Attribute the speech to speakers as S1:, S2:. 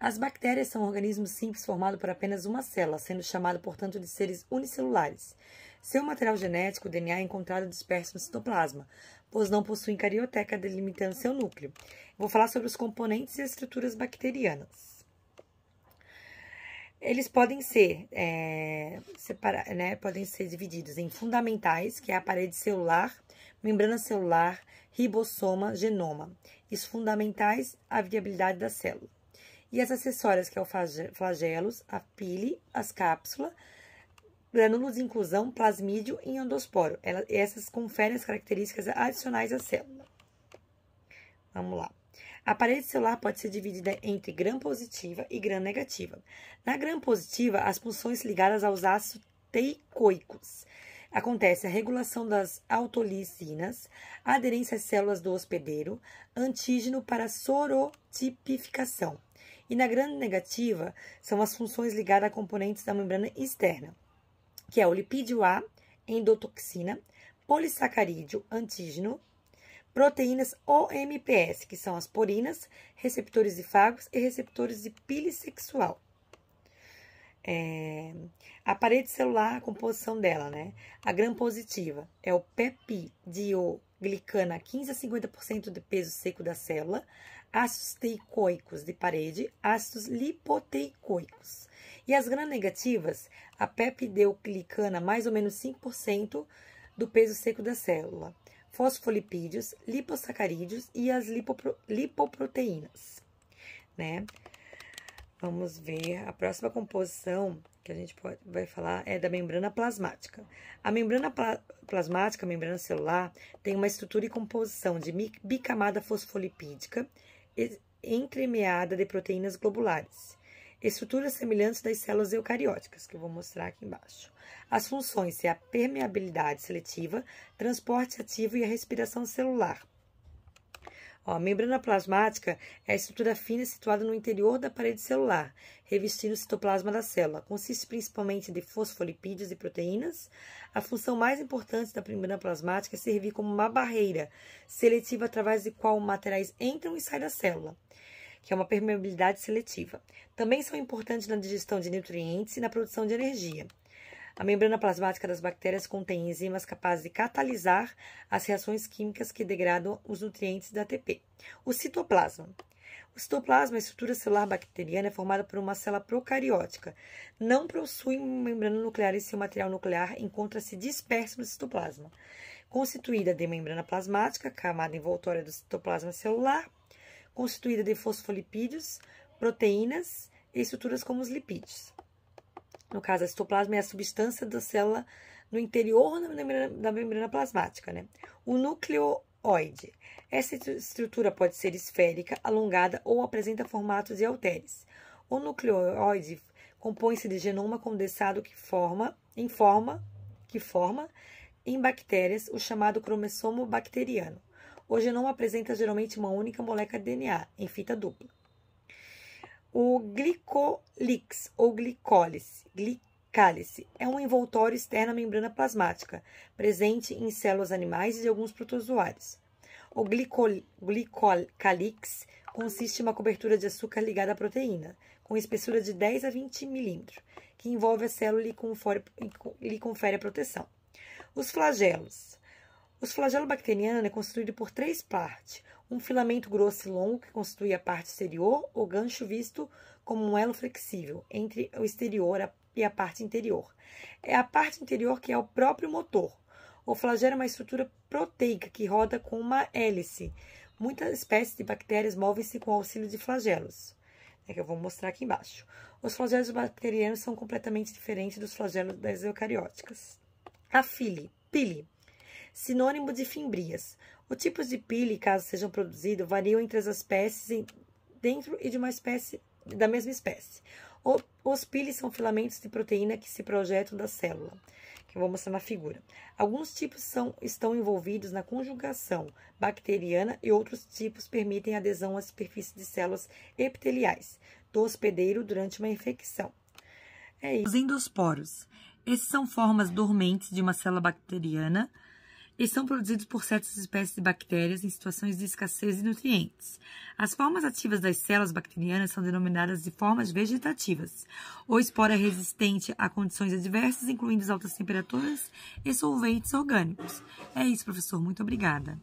S1: As bactérias são organismos simples formados por apenas uma célula, sendo chamado, portanto, de seres unicelulares. Seu material genético, o DNA, é encontrado disperso no citoplasma, pois não possuem carioteca delimitando seu núcleo. Vou falar sobre os componentes e estruturas bacterianas. Eles podem ser, podem ser divididos em fundamentais, que é a parede celular, membrana celular, ribossoma, genoma. E os fundamentais, a viabilidade da célula. E as acessórias, que é o flagelos, a pile, as cápsulas, grânulos de inclusão, plasmídio e endosporo. Essas conferem as características adicionais à célula. Vamos lá. A parede celular pode ser dividida entre gram-positiva e gram-negativa. Na gram-positiva, as funções ligadas aos ácidos teicoicos. Acontece a regulação das autolisinas, a aderência às células do hospedeiro, antígeno para sorotipificação. E na gram-negativa, são as funções ligadas a componentes da membrana externa, que é o lipídio A, endotoxina, polissacarídeo, antígeno, proteínas OMPS, que são as porinas, receptores de fagos e receptores de pile sexual. A parede celular, a composição dela, né? A gram-positiva é o peptidoglicana, 15 a 50% do peso seco da célula, ácidos teicoicos de parede, ácidos lipoteicoicos. E as gram-negativas, a peptidoglicana, mais ou menos 5% do peso seco da célula, fosfolipídios, lipossacarídeos e as lipoproteínas, né? Vamos ver, a próxima composição que a gente vai falar é da membrana plasmática. A membrana plasmática, a membrana celular, tem uma estrutura e composição de bicamada fosfolipídica entremeada de proteínas globulares. Estruturas semelhantes das células eucarióticas, que eu vou mostrar aqui embaixo. As funções são a permeabilidade seletiva, transporte ativo e a respiração celular. A membrana plasmática é a estrutura fina situada no interior da parede celular, revestindo o citoplasma da célula. Consiste principalmente de fosfolipídios e proteínas. A função mais importante da membrana plasmática é servir como uma barreira seletiva através de qual materiais entram e saem da célula, que é uma permeabilidade seletiva. Também são importantes na digestão de nutrientes e na produção de energia. A membrana plasmática das bactérias contém enzimas capazes de catalisar as reações químicas que degradam os nutrientes da ATP. O citoplasma. O citoplasma, a estrutura celular bacteriana, é formada por uma célula procariótica. Não possui membrana nuclear e seu material nuclear encontra-se disperso no citoplasma. Constituída de membrana plasmática, camada envoltória do citoplasma celular, constituída de fosfolipídios, proteínas e estruturas como os lipídios. No caso, a citoplasma é a substância da célula no interior da membrana plasmática, né? O nucleoide. Essa estrutura pode ser esférica, alongada ou apresenta formatos de halteres. O nucleoide compõe-se de genoma condensado que forma em bactérias o chamado cromossomo bacteriano. O genoma apresenta geralmente uma única molécula de DNA em fita dupla. O glicólix ou glicálice é um envoltório externo à membrana plasmática, presente em células animais e de alguns protozoários. O glicálix consiste em uma cobertura de açúcar ligada à proteína, com espessura de 10 a 20 milímetros, que envolve a célula e lhe confere a proteção. Os flagelos. O flagelo bacteriano é constituído por 3 partes. Um filamento grosso e longo, que constitui a parte exterior, o gancho visto como um elo flexível entre o exterior e a parte interior. É a parte interior que é o próprio motor. O flagelo é uma estrutura proteica que roda com uma hélice. Muitas espécies de bactérias movem-se com o auxílio de flagelos, que eu vou mostrar aqui embaixo. Os flagelos bacterianos são completamente diferentes dos flagelos das eucarióticas. A pile. Sinônimo de fimbrias. Os tipos de pile, caso sejam produzidos, variam entre as espécies dentro e de uma espécie da mesma espécie. Os piles são filamentos de proteína que se projetam da célula, que eu vou mostrar na figura. Alguns tipos estão envolvidos na conjugação bacteriana e outros tipos permitem adesão à superfície de células epiteliais do hospedeiro durante uma infecção. É isso. Os endosporos. Esses são formas dormentes de uma célula bacteriana Eles são produzidos por certas espécies de bactérias em situações de escassez de nutrientes. As formas ativas das células bacterianas são denominadas de formas vegetativas. O esporo é resistente a condições adversas, incluindo as altas temperaturas e solventes orgânicos. É isso, professor. Muito obrigada.